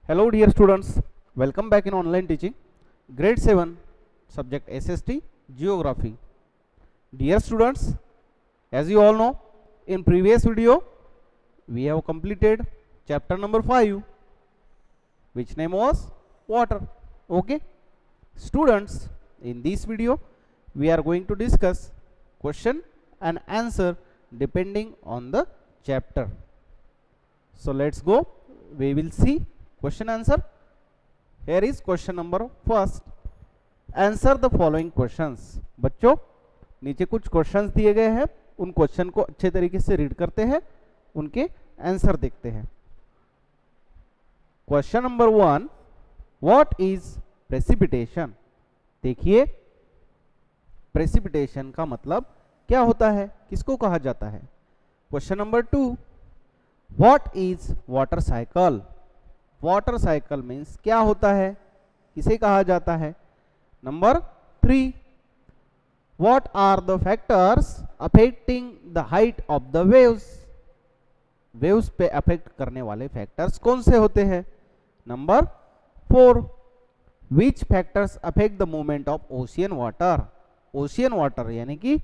Hello dear students, welcome back in online teaching, grade 7, subject SST, Geography. Dear students, as you all know, in previous video, we have completed chapter number 5, which name was Water. Okay, students, in this video, we are going to discuss question and answer depending on the chapter. So let's go, we will see question answer. Here is question number first. Answer the following questions. बच्चों नीचे कुछ questions दिए गए हैं, उन question को अच्छे तरीके से रीड करते हैं, उनके आंसर देखते हैं. Question number 1, what is precipitation. देखिए प्रेसिपिटेशन का मतलब क्या होता है, किसको कहा जाता है. Question number 2, what is water cycle. Water cycle means क्या होता है, किसे कहा जाता है. Number 3, what are the factors affecting the height of the waves. Waves पे अफेक्ट करने वाले फैक्टर्स कौन से होते हैं. Number 4, which factors affect the movement of ocean water. Ocean water यानी कि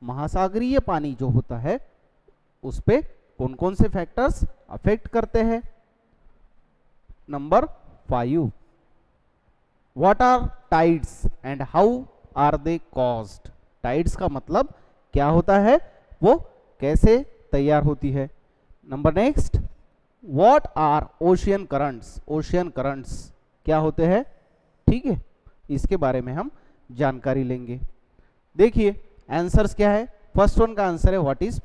महासागरीय पानी जो होता है उस पे कौन कौन से फैक्टर्स अफेक्ट करते हैं. Number 5, what are tides and how are they caused. Tides का मतलब क्या होता है, वो कैसे तैयार होती है. Number next, what are ocean currents. Ocean currents क्या होते हैं, ठीक है, इसके बारे में हम जानकारी लेंगे. देखिए आंसर्स क्या है. फर्स्ट वन का आंसर है व्हाट इज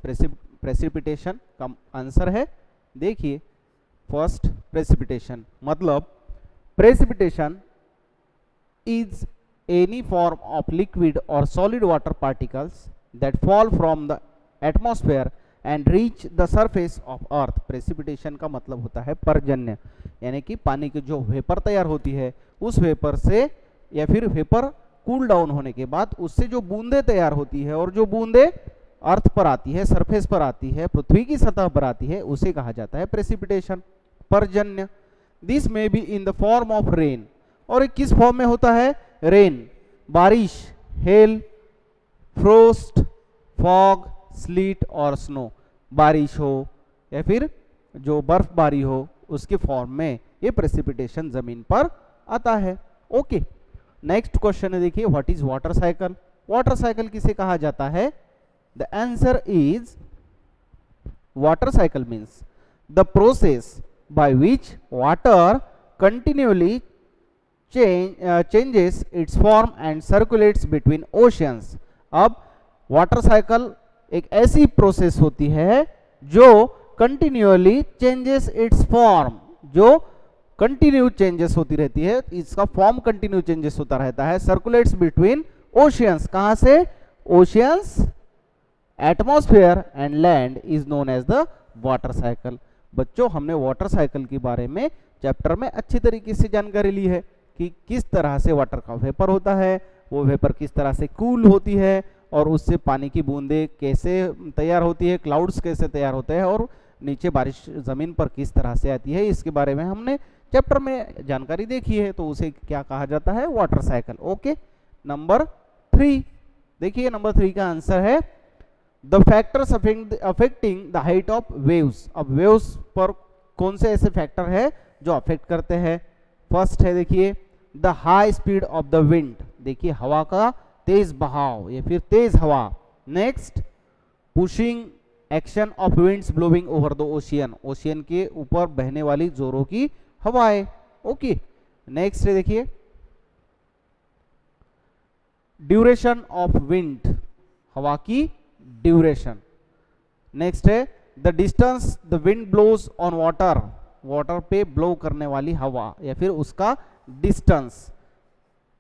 प्रेसिपिटेशन का आंसर है. देखिए फर्स्ट प्रेसिपिटेशन मतलब precipitation is any form of liquid और solid water particles that fall from the atmosphere and reach the surface of earth. Precipitation का मतलब होता है पर्जन्य, यानी कि पानी की जो वेपर तैयार होती है उस वेपर से या फिर वेपर कूल डाउन होने के बाद उससे जो बूंदे तैयार होती है और जो बूंदे अर्थ पर आती है, सरफेस पर आती है, पृथ्वी की सतह पर आती है, उसे कहा जाता है प्रेसिपिटेशन, पर्जन्य. This may be in the form of rain. और किस फॉर्म में होता है, रेन, बारिश, हेल, फ्रोस्ट, फॉग, स्लीट और स्नो. बारिश हो या फिर जो बर्फबारी हो उसके फॉर्म में ये प्रेसिपिटेशन जमीन पर आता है. ओके, नेक्स्ट क्वेश्चन है, देखिए what is water cycle. Water cycle किसे कहा जाता है. The answer is water cycle means the process by which water continually changes its form and circulates between oceans. अब वाटर साइकिल एक ऐसी प्रोसेस होती है जो कंटिन्यूअली चेंजेस इट्स फॉर्म, जो कंटिन्यू चेंजेस होती रहती है, इसका फॉर्म कंटिन्यू चेंजेस होता रहता है. सर्कुलेट्स बिटवीन ओशियंस, कहां से, oceans, atmosphere and land is known as the water cycle. बच्चों हमने वाटर साइकिल के बारे में चैप्टर में अच्छी तरीके से जानकारी ली है कि किस तरह से वाटर का वेपर होता है, वो वेपर किस तरह से कूल होती है और उससे पानी की बूंदें कैसे तैयार होती है, क्लाउड्स कैसे तैयार होते हैं और नीचे बारिश जमीन पर किस तरह से आती है, इसके बारे में हमने चैप्टर में जानकारी देखी है. तो उसे क्या कहा जाता है, वाटर साइकिल. ओके, नंबर 3 देखिए, नंबर 3 का आंसर है the factors affecting the height of waves. अब वेव्स पर कौन से ऐसे फैक्टर है जो अफेक्ट करते हैं. फर्स्ट है देखिए the high speed of the wind. देखिए हवा का तेज बहाव या फिर तेज हवा. Next, pushing action of winds blowing over the ocean. Ocean के ऊपर बहने वाली जोरों की हवाएं. ओके, नेक्स्ट है देखिए ड्यूरेशन ऑफ विंड, हवा की ड्यूरेशन. नेक्स्ट है the distance the wind blows on water. Water पे ब्लो करने वाली हवा या फिर उसका डिस्टेंस.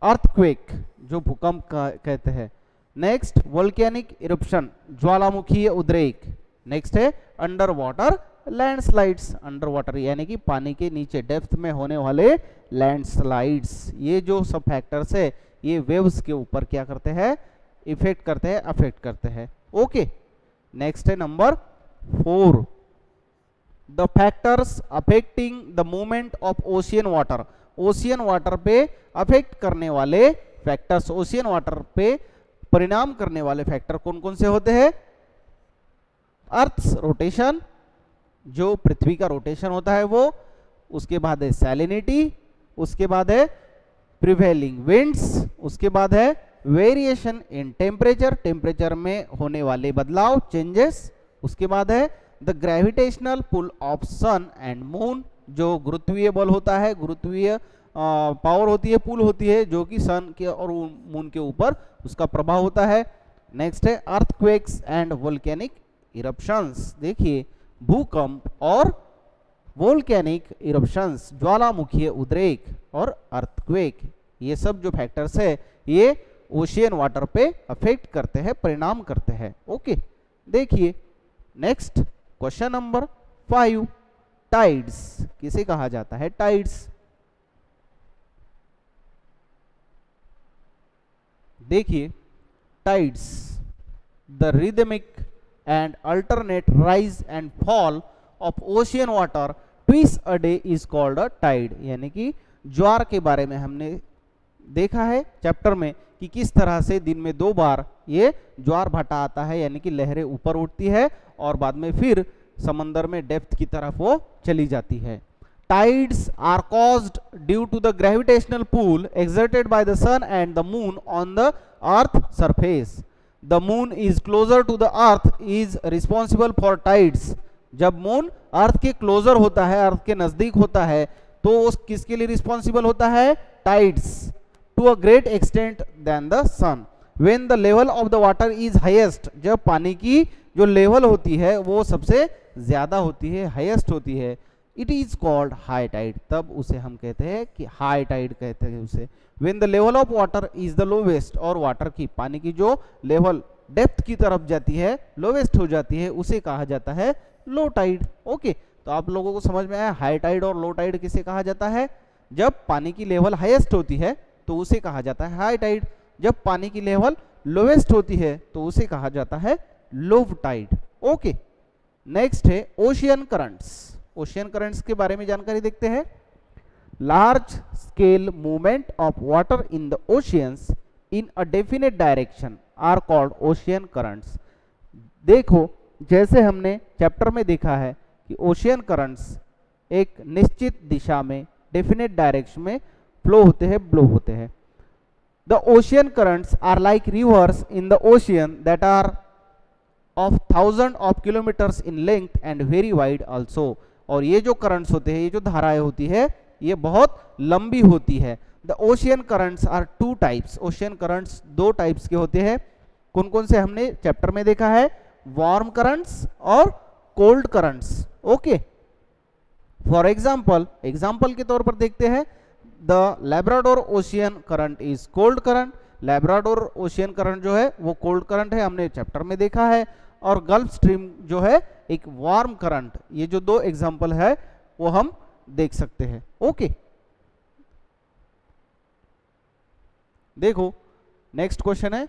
अर्थक्वेक, जो भूकंप कहते हैं. नेक्स्ट, वोल्केनिक इरप्शन, ज्वालामुखीय उद्रेक. नेक्स्ट है under water landslides. Under water यानी कि पानी के नीचे डेप्थ में होने वाले लैंडस्लाइड्स. ये जो सब फैक्टर्स है ये वेव्स के ऊपर क्या करते हैं, इफेक्ट करते हैं, अफेक्ट करते हैं. ओके, नेक्स्ट है number 4, the factors affecting the movement of ocean water, ocean water पे अफेक्ट करने वाले फैक्टर्स, ओशियन वाटर पे परिणाम करने वाले फैक्टर कौन कौन से होते हैं? अर्थ्स रोटेशन, जो पृथ्वी का रोटेशन होता है वो, उसके बाद है सैलिनिटी, उसके बाद है प्रिवेलिंग विंड्स, उसके बाद है वेरिएशन इन टेम्परेचर, टेम्परेचर में होने वाले बदलाव चेंजेस, उसके बाद है the gravitational pull of sun and moon, जो गुरुत्वीय बल होता है, गुरुत्वीय पावर होती है, पुल होती है जो कि सन के और मून के ऊपर उसका प्रभाव होता है। नेक्स्ट है अर्थक्वेक्स एंड वोल्केनिक इरप्शंस, देखिए भूकंप और वोल्केनिक इरप्शंस, ज्वालामुखीय उद्रेक और अर्थक्वेक, ये सब जो फैक्टर्स है ये ओशियन वाटर पे अफेक्ट करते हैं, परिणाम करते हैं। ओके, देखिए नेक्स्ट क्वेश्चन नंबर 5, टाइड्स किसे कहा जाता है? टाइड्स, देखिए tides the rhythmic and alternate rise and fall of ocean water twice a day is called a tide, यानी कि ज्वार के बारे में हमने देखा है चैप्टर में कि किस तरह से दिन में 2 बार ये ज्वार भाटा आता है, यानी कि लहरें ऊपर उठती है और बाद में फिर समंदर में डेप्थ की तरफ वो चली जाती है। Tides are caused due to the gravitational pull exerted by the sun and the moon on the earth surface. The moon is closer to the earth is responsible for tides. जब moon earth के closure होता है, अर्थ के नजदीक होता है, तो उस किसके लिए रिस्पॉन्सिबल होता है? Tides, to a great extent than the sun. When the level of the water is highest, जब पानी की जो लेवल होती है वो सबसे ज्यादा होती है, हाईएस्ट होती है, it is called high tide, तब उसे हम कहते हैं कि हाई टाइड कहते हैं उसे। When the level of water is the lowest, और वाटर की, पानी की जो लेवल डेप्थ की तरफ जाती है, लोवेस्ट हो जाती है, उसे कहा जाता है लो टाइड। ओके, तो आप लोगों को समझ में आया हाई टाइड और लो टाइड किसे कहा जाता है? जब पानी की लेवल हाईएस्ट होती है तो उसे कहा जाता है हाई टाइड, जब पानी की लेवल लोवेस्ट होती है तो उसे कहा जाता है लो टाइड। ओके, नेक्स्ट है ओशियन करंट्स। ओशियन करंट्स के बारे में जानकारी देखते हैं। Large scale movement of water in the oceans in a definite direction are called ocean currents. देखो, जैसे हमने चैप्टर में देखा है कि ओशियन करंट्स एक निश्चित दिशा में, डेफिनेट डायरेक्शन में फ्लो होते हैं, ब्लो होते हैं। The ocean currents are like rivers in the ocean that are of 1000 of kilometres in length and very wide also. और ये जो करंट्स होते हैं, ये जो धाराएं होती है, ये बहुत लंबी होती है। The ocean currents are 2 types, ocean currents 2 types के होते हैं। कौन कौन से हमने चैप्टर में देखा है? वार्म करंट्स और cold currents. Okay, for example, example के तौर पर देखते हैं, the Labrador ocean current is cold current. Labrador ocean current जो है वो कोल्ड करंट है, हमने चैप्टर में देखा है। और गल्फ स्ट्रीम जो है एक वार्म करंट। ये जो 2 एग्जाम्पल है वो हम देख सकते हैं। ओके, देखो नेक्स्ट क्वेश्चन है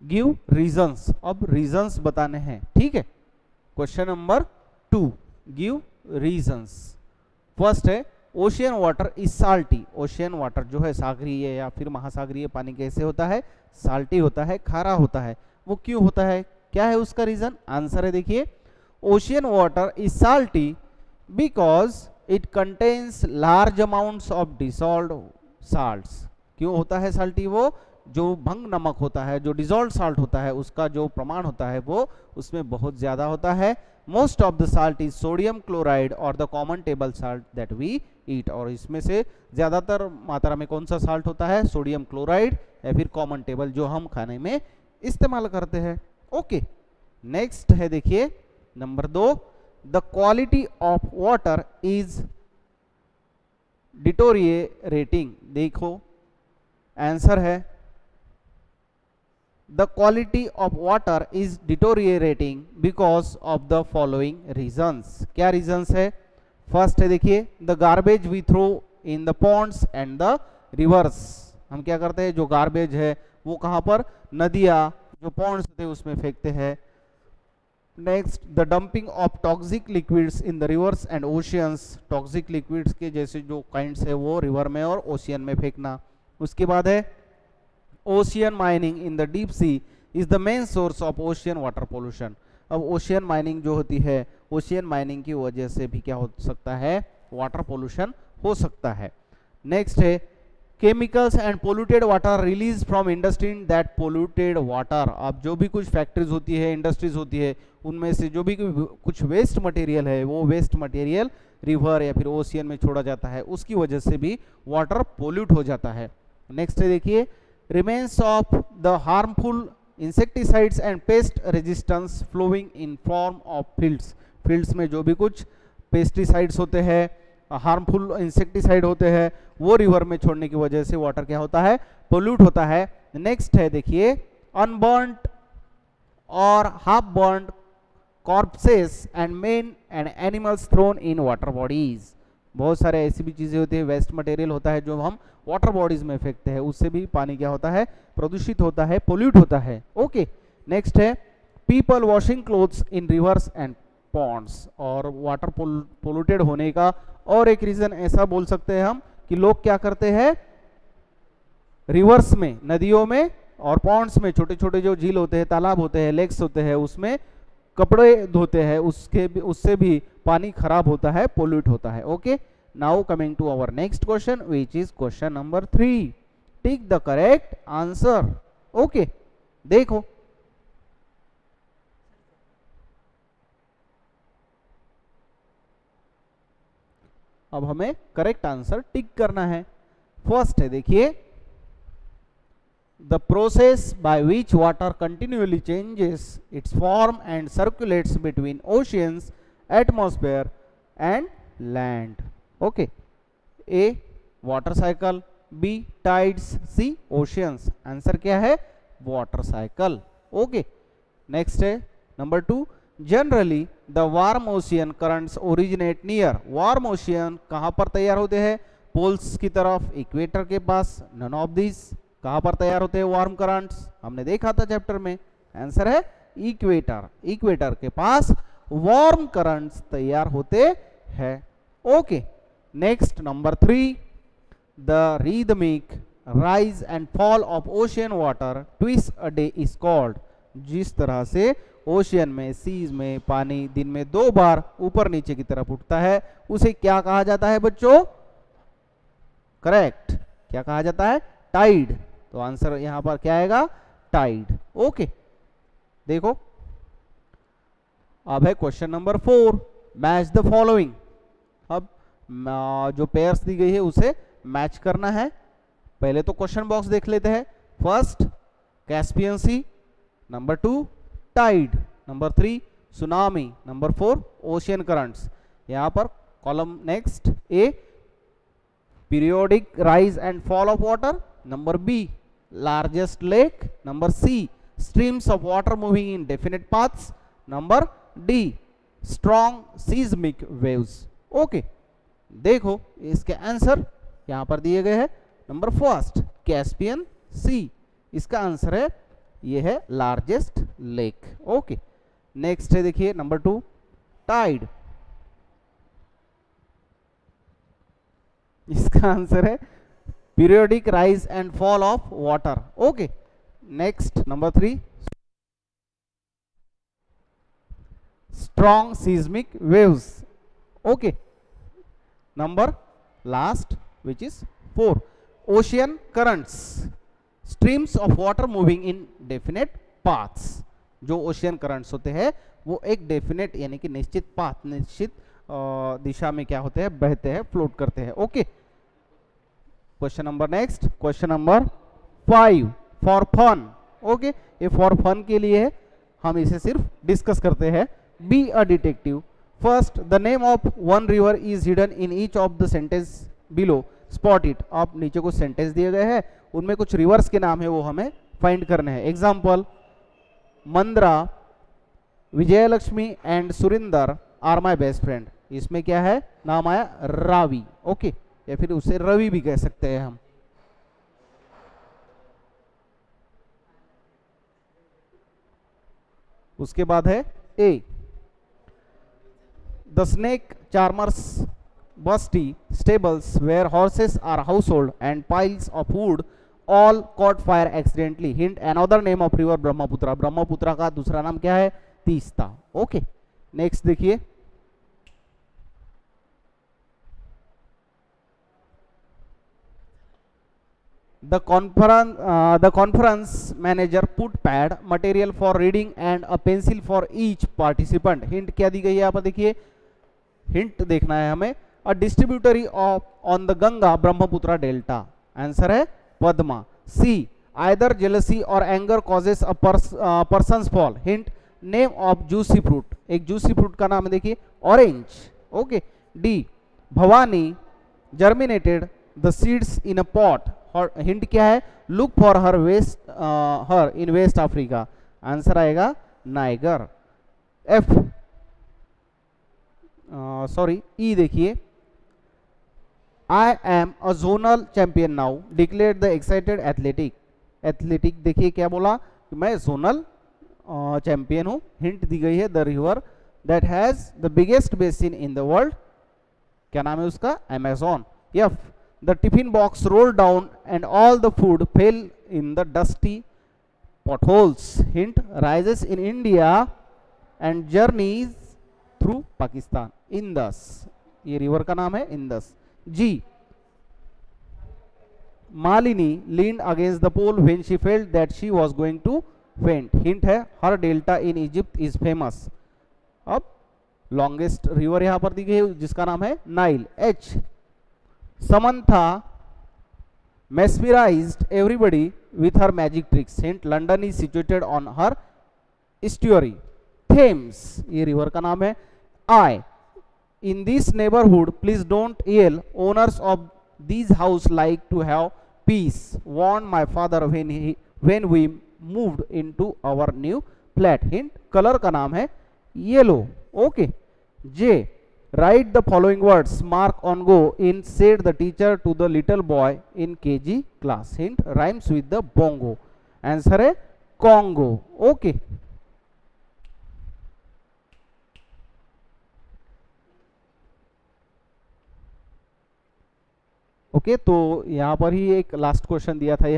गिव रीजंस। अब रीजंस बताने हैं, ठीक है। Question number 2, give reasons. First है ocean water is salty. Ocean water जो है सागरीय या फिर महासागरीय पानी कैसे होता है? साल्टी होता है, खारा होता है। वो क्यों होता है? क्या है उसका रीजन? आंसर है, देखिए, ocean water is salty because it contains large amounts of dissolved salts. क्यों होता है साल्टी? वो जो भंग नमक होता है, जो डिसॉल्व्ड साल्ट होता है, उसका जो प्रमाण होता है वो उसमें बहुत ज्यादा होता है। Most of the salt is sodium chloride और the common table salt that we eat. और इसमें से ज्यादातर मात्रा में कौन सा साल्ट होता है? सोडियम क्लोराइड या फिर कॉमन टेबल, जो हम खाने में इस्तेमाल करते हैं। ओके, नेक्स्ट है, देखिए number 2, the quality of water is deteriorating. देखो आंसर है the quality of water is deteriorating because of the following reasons. क्या reasons है? फर्स्ट है, देखिए, the garbage we throw in the ponds and the rivers. हम क्या करते हैं? जो गार्बेज है वो कहाँ पर? नदियाँ, जो पॉन्ड्स होते हैं उसमें फेंकते हैं। Next, the dumping of toxic liquids in the reverse and oceans, toxic liquids के जैसे जो काइंड्स है वो रिवर में और ओशियन में फेंकना। उसके बाद है ocean mining in the deep sea is the main source of ocean water pollution. अब ओशियन माइनिंग जो होती है, ओशियन माइनिंग की वजह से भी क्या हो सकता है, वाटर पोल्यूशन हो सकता है। नेक्स्ट है chemicals and polluted water release from industry that polluted water. अब जो भी कुछ फैक्ट्रीज होती है, इंडस्ट्रीज होती है, उनमें से जो भी कुछ वेस्ट मटेरियल है, वो वेस्ट मटेरियल रिवर या फिर ओशियन में छोड़ा जाता है, उसकी वजह से भी वाटर पोल्यूट हो जाता है। नेक्स्ट है देखिए, remains of the harmful insecticides and pest resistance flowing in form of fields. Fields में जो भी कुछ पेस्टिसाइड्स होते हैं, हार्मफुल इंसेक्टिसाइड होते हैं, वो रिवर में छोड़ने की वजह से वाटर क्या होता है, पोल्यूट होता है। नेक्स्ट है देखिए, अनबर्न्ड और half burned corpses and men and animals thrown in water bodies. बहुत सारे ऐसी भी चीजें होती है, वेस्ट मटेरियल होता है जो हम वाटर बॉडीज में फेंकते हैं, उससे भी पानी क्या होता है, प्रदूषित होता है, पोल्यूट होता है। ओके, नेक्स्ट है people washing clothes in rivers and ponds. और वाटर पोल्यूटेड होने का और एक रीजन ऐसा बोल सकते हैं हम कि लोग क्या करते हैं, रिवर्स में, नदियों में और पॉन्ड्स में, छोटे छोटे जो झील होते हैं, तालाब होते हैं, लेक्स होते हैं, उसमें कपड़े धोते हैं, उससे भी पानी खराब होता है, पोल्यूट होता है। Okay, now coming to our next question which is question number 3। Tick the correct answer. Okay, देखो अब हमें करेक्ट आंसर टिक करना है। फर्स्ट है देखिए, the process by which water continuously changes its form and circulates between oceans, atmosphere and land. Okay, A water cycle, B tides, C oceans. Answer क्या है, water cycle. Okay, next है number 2, generally the warm ocean currents originate near. Warm ocean कहां पर तैयार होते हैं, poles की तरफ, इक्वेटर के पास। None of this. कहां पर तैयार होते हैं वार्म करंट्स, हमने देखा था चैप्टर में, आंसर है इक्वेटर। इक्वेटर के पास वार्म करंट्स तैयार होते हैं। Okay, next number 3, the rhythmic rise and fall of ocean water twice a day is called. जिस तरह से ओशियन में, सीज में पानी दिन में 2 बार ऊपर नीचे की तरफ उठता है, उसे क्या कहा जाता है बच्चों, करेक्ट, क्या कहा जाता है, टाइड। तो आंसर यहां पर क्या आएगा, टाइड। ओके, देखो अब है question number 4, match the following. अब जो पेयर्स दी गई है उसे मैच करना है। पहले तो क्वेश्चन बॉक्स देख लेते हैं। First Caspian Sea, number 2 tide, number 3 tsunami, number 4 ocean currents. यहां पर column next, A periodic rise and fall of water, number B largest lake, number C streams of water moving in definite paths, number D strong seismic waves. Okay, देखो इसके answer यहां पर दिए गए हैं। Number first Caspian सी, इसका answer है, ये है लार्जेस्ट लेक। ओके, नेक्स्ट है देखिए नंबर 2 टाइड, इसका आंसर है periodic rise and fall of water. Okay, next number 3 strong seismic waves. Okay, number last which is 4 ocean currents, streams of water moving in definite paths. जो ocean currents होते हैं वो एक definite यानी कि निश्चित पाथ, निश्चित दिशा में क्या होते हैं, बहते हैं, फ्लोट करते हैं। Okay, question number next, question number 5 for fun. Okay, ये फॉर फन के लिए है, हम इसे सिर्फ डिस्कस करते हैं। Be a detective, first the name of one river is hidden in each of the sentence below, spot it. आप नीचे कुछ सेंटेंस दिए गए हैं, उनमें कुछ रिवर्स के नाम है, वो हमें फाइंड करने हैं। Example, Mandra, Vijayalakshmi and Surinder are my best friend. इसमें क्या है, नाम आया रावी। ओके, या फिर उसे रवि भी कह सकते हैं हम। उसके बाद है a the snake charmers basti stables where horses are household and piles of wood all caught fire accidentally. Hint another name of river Brahmaputra. Brahmaputra का दूसरा नाम क्या है? तीस्ता. ओके, नेक्स्ट देखिए. The conference manager put pad, material for reading and a pencil for each participant. Hint क्या दी गई है यहाँ पर देखिए, हिंट देखना है हमें. A distributary of on the Ganga Brahmaputra delta. Answer है Padma. C, either jealousy or anger causes a person's fall. Hint, name of juicy fruit. एक juicy fruit का नाम है देखिए, orange. Okay. D, Bhavani germinated the seeds in a pot. Hint क्या है? Look for her in West Africa. Answer आएगा Niger. F sorry E देखिए. I am a zonal champion now declare the excited athletic देखिए क्या बोला, मैं zonal champion हूं. Hint दी गई है the river that has the biggest basin in the world. क्या नाम है उसका? Amazon. F, the tiffin box rolled down and all the food fell in the dusty potholes. Hint, rises in India and journeys through Pakistan. Indus, ये river का नाम है Indus. G, Malini leaned against the pole when she felt that she was going to faint. Hint है her delta in Egypt is famous. अब longest river यहां पर दी गई है जिसका नाम है Nile. H, Samantha mesmerized everybody with her magic tricks. Hint, London is situated on her estuary. Thames, ये रिवर का नाम है. I, in this neighborhood please don't yell, owners of these house like to have peace, warned my father when we moved into our new flat. Hint, colour का नाम है yellow. Okay. J, write the following words, mark on go in, said the teacher to the little boy in KG class. Hint, rhymes with the bongo. Answer है Congo. Okay. Okay तो यहाँ पर ही एक last question दिया था ये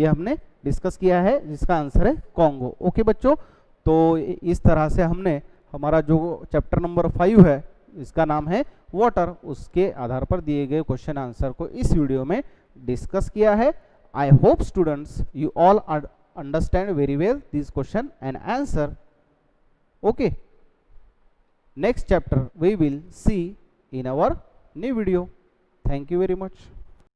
हमने discuss किया है जिसका आंसर है कॉन्गो. ओके बच्चों, तो इस तरह से हमने हमारा जो चैप्टर नंबर 5 है इसका नाम है वाटर, उसके आधार पर दिए गए क्वेश्चन आंसर को इस वीडियो में डिस्कस किया है. I hope students you all understand very well this question and answer. Okay, next chapter we will see in our new video. Thank you very much.